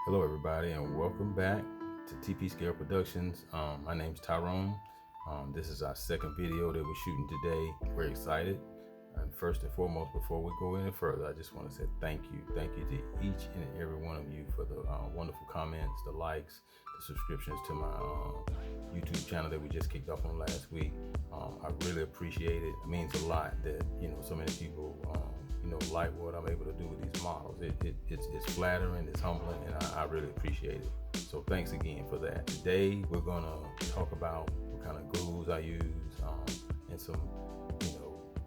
Hello everybody and welcome back to TPScaleProductions. My name's Tyrone. This is our second video that we're shooting today. We're excited. And first and foremost, before we go any further, I just want to say thank you. Thank you to each and every one of you for the wonderful comments, the likes, the subscriptions to my YouTube channel that we just kicked off on last week. I really appreciate it. It means a lot that so many people like what I'm able to do with these models. It's flattering, it's humbling, and I really appreciate it. So thanks again for that. Today we're gonna talk about what kind of glues I use and some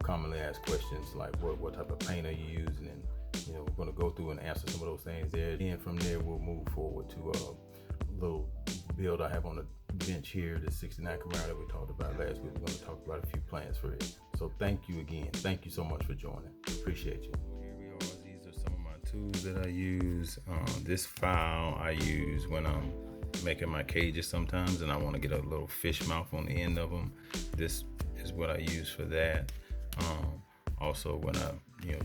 commonly asked questions like what type of paint are you using, and we're gonna go through and answer some of those things there. And from there we'll move forward to a little build I have on the bench here, the 69 Camaro that we talked about last week. We're going to talk about a few plans for it. So thank you again. Thank you so much for joining. Appreciate you. Here we are. These are some of my tools that I use. This file I use when I'm making my cages sometimes and I want to get a little fish mouth on the end of them. This is what I use for that. Also when I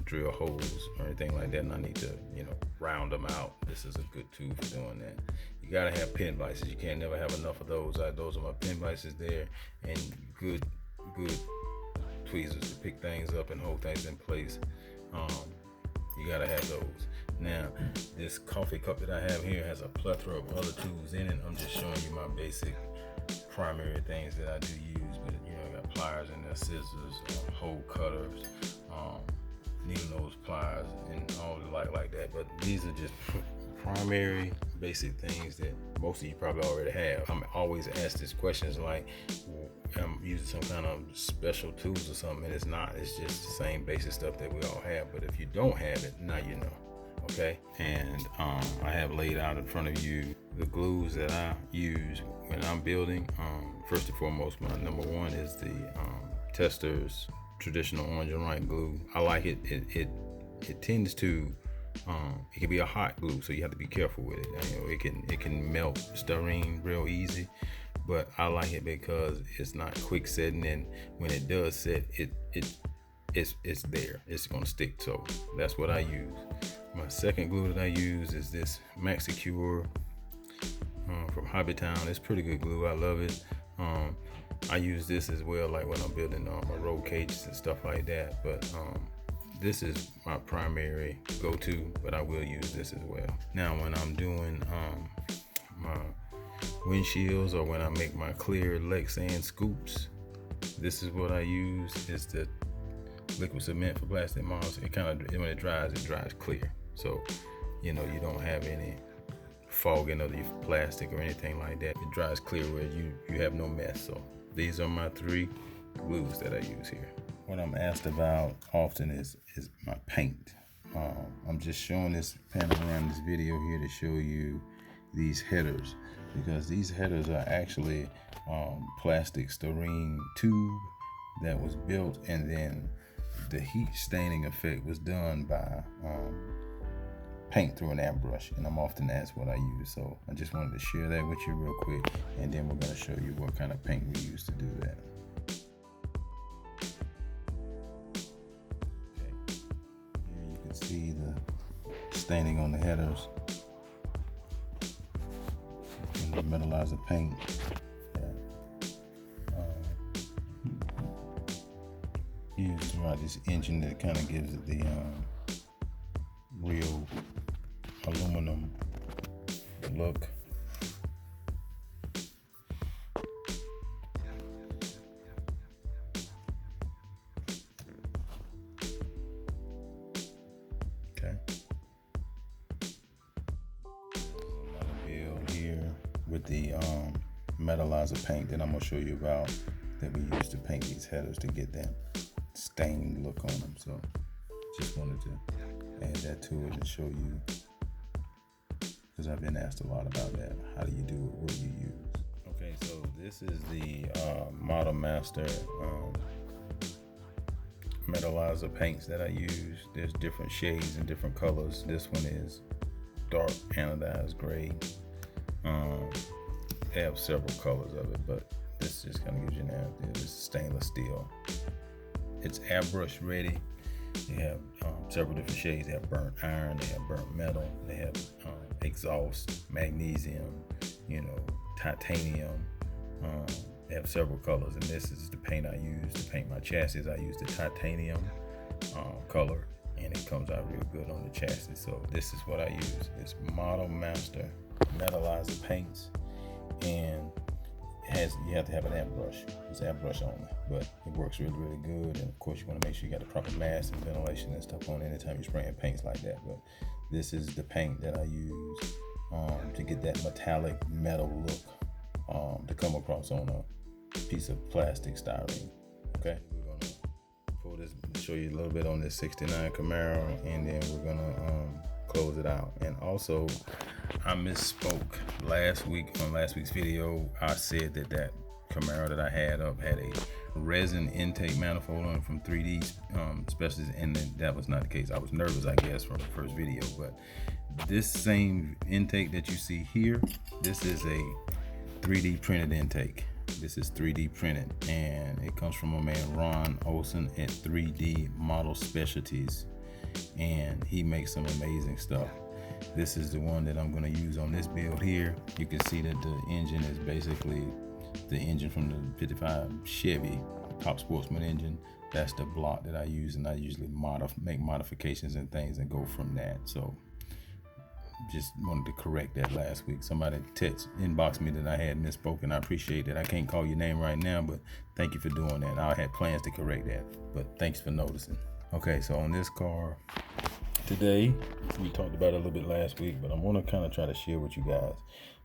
drill holes or anything like that and I need to round them out, this is a good tool for doing that. You gotta have pin vices. You can't never have enough of those. Those are my pin vices there, and good tweezers to pick things up and hold things in place. You gotta have those. Now, this coffee cup that I have here has a plethora of other tools in it. I'm just showing you my basic primary things that I do use. But I got pliers in there, scissors, hole cutters, needle nose pliers, and all the like that. But these are just primary basic things that most of you probably already have. I'm always asked these questions like I'm using some kind of special tools or something, and it's not. It's just the same basic stuff that we all have. But if you don't have it, now you know. Okay, and I have laid out in front of you the glues that I use when I'm building. First and foremost, my number one is the Tester's traditional orange and white glue. I like it. It tends to it can be a hot glue, so you have to be careful with it. It can melt styrene real easy, but I like it because it's not quick setting, and when it does set, it's there. It's gonna stick. So that's what I use. My second glue that I use is this Maxicure from Hobbytown. It's pretty good glue. I love it. I use this as well, like when I'm building my roll cages and stuff like that. But this is my primary go-to, but I will use this as well. Now, when I'm doing my windshields or when I make my clear Lexan scoops, this is what I use. It's the liquid cement for plastic models. When it dries clear. So, you don't have any fogging of the plastic or anything like that. It dries clear where you have no mess. So these are my three glues that I use here. What I'm asked about often is my paint. I'm just showing this around this video here to show you these headers, because these headers are actually plastic styrene tube that was built, and then the heat staining effect was done by paint through an airbrush, and I'm often asked what I use. So I just wanted to share that with you real quick, and then we're going to show you what kind of paint we use to do that. See the staining on the headers and the metallizer paint. Used throughout this engine that kind of gives it the real aluminum look. With the metallizer paint that I'm going to show you about that we use to paint these headers to get that stained look on them. So just wanted to add that to it and show you, because I've been asked a lot about that. How do you do it? What do you use? Okay, so this is the Model Master metallizer paints that I use. There's different shades and different colors. This one is dark anodized gray. They have several colors of it, but this just kind of gives you an idea. This is stainless steel. It's airbrush ready. They have several different shades. They have burnt iron, they have burnt metal, they have exhaust, magnesium, titanium. They have several colors, and this is the paint I use to paint my chassis. I use the titanium color, and it comes out real good on the chassis. So this is what I use. It's Model Master Metallizer paints, and you have to have an airbrush. It's airbrush only, but it works really, really good. And of course, you want to make sure you got the proper mask and ventilation and stuff on anytime you're spraying paints like that. But this is the paint that I use to get that metallic metal look to come across on a piece of plastic styrene. Okay, we're gonna pull this, show you a little bit on this 69 Camaro, and then we're gonna close it out. And also, I misspoke last week on last week's video. I said that Camaro that I had up had a resin intake manifold on it from 3D Specialties, and that was not the case. I was nervous, I guess, from the first video, but this same intake that you see here, this is a 3D printed intake. This is 3D printed, and it comes from a man, Ron Olson, at 3D Model Specialties, and he makes some amazing stuff. This is the one that I'm going to use on this build here. You can see that the engine is basically the engine from the 55 Chevy Top Sportsman engine. That's the block that I use, and I usually make modifications and things and go from that. So just wanted to correct that last week. Somebody inboxed me that I had misspoken. I appreciate that. I can't call your name right now, but thank you for doing that. I had plans to correct that, but thanks for noticing. Okay, so on this car today, we talked about it a little bit last week, but I'm gonna kind of try to share with you guys.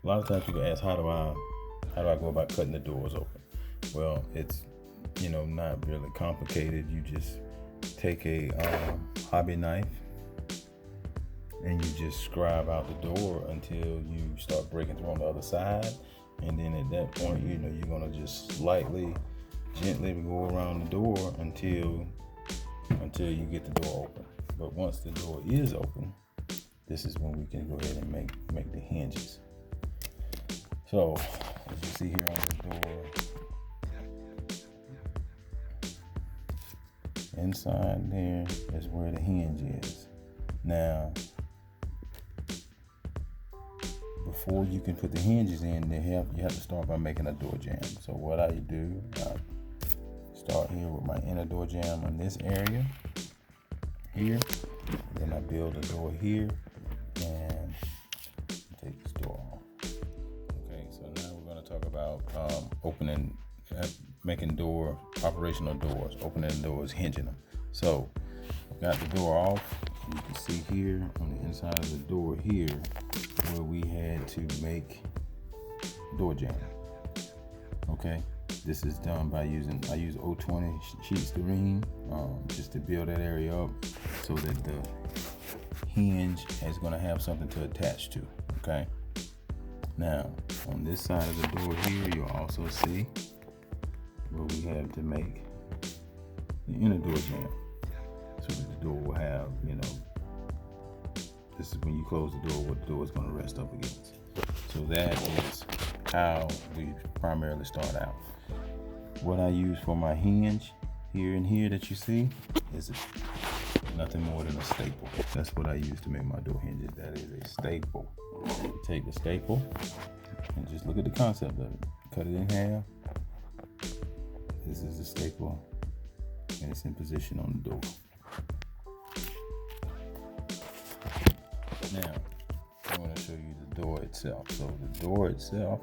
A lot of times people ask, how do I go about cutting the doors open? Well, it's not really complicated. You just take a hobby knife and you just scribe out the door until you start breaking through on the other side, and then at that point, you're gonna just slightly, gently go around the door until you get the door open. But once the door is open, this is when we can go ahead and make the hinges. So as you see here on this door, inside there is where the hinge is. Now, before you can put the hinges in, you have to start by making a door jamb. So what I do, I start here with my inner door jamb on this area here. Then I build a door here and take this door off. Okay, so now we're going to talk about making operational doors, opening doors, hinging them. So I've got the door off. You can see here on the inside of the door here where we had to make door jamb. Okay, this is done by I use 020 sheet styrene just to build that area up so that the hinge is going to have something to attach to. Okay, now on this side of the door here, you'll also see where we have to make the inner door jamb so that the door will have, this is when you close the door, what the door is going to rest up against. So that is how we primarily start out. What I use for my hinge here and here that you see is nothing more than a staple. That's what I use to make my door hinges. That is a staple. You take the staple and just look at the concept of it. Cut it in half. This is the staple, and it's in position on the door. Now, I want to show you the door itself. So the door itself,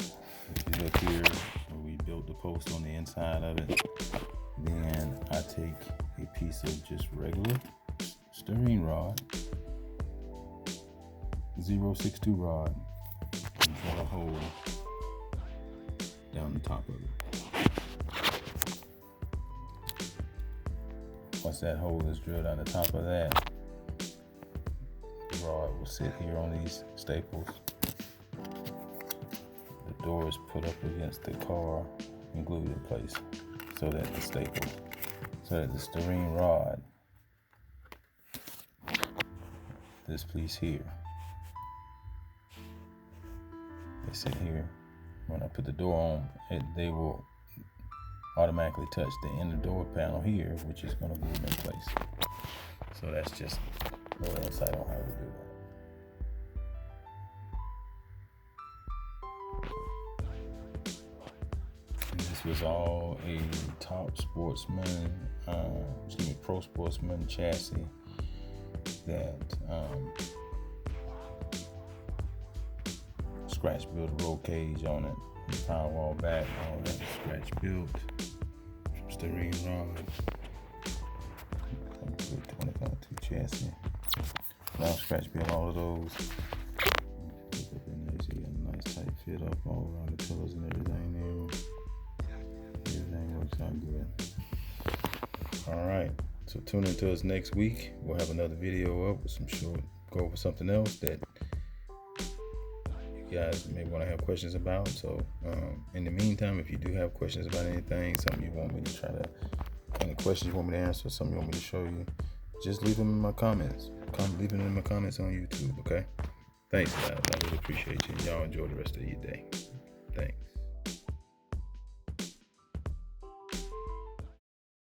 if you look here where we built the post on the inside of it, then I take a piece of just regular styrene rod, 0.62 rod, and drill a hole down the top of it. Once that hole is drilled down the top of that, the rod will sit here on these staples. The door is put up against the car and glued in place so that the styrene rod, this piece here, they sit here. When I put the door on, they will automatically touch the inner door panel here, which is going to glue in place. So that's just a little insight on how we do that. And this was all a top sportsman, pro sportsman chassis that scratch built a roll cage on it, the power wall back, all that was scratch built from styrene rods. 2022 chassis. Now scratch built all of those. Look up in there, you got a nice tight fit up all around the pillars and everything there. Everything works out good. Alright, so tune into us next week. We'll have another video up with some go over something else that you guys may want to have questions about. So in the meantime, if you do have questions about anything, something you want me to any questions you want me to answer, something you want me to show you, just leave them in my comments. Leave them in my comments on YouTube, okay? Thanks, guys. I really appreciate you. Y'all enjoy the rest of your day.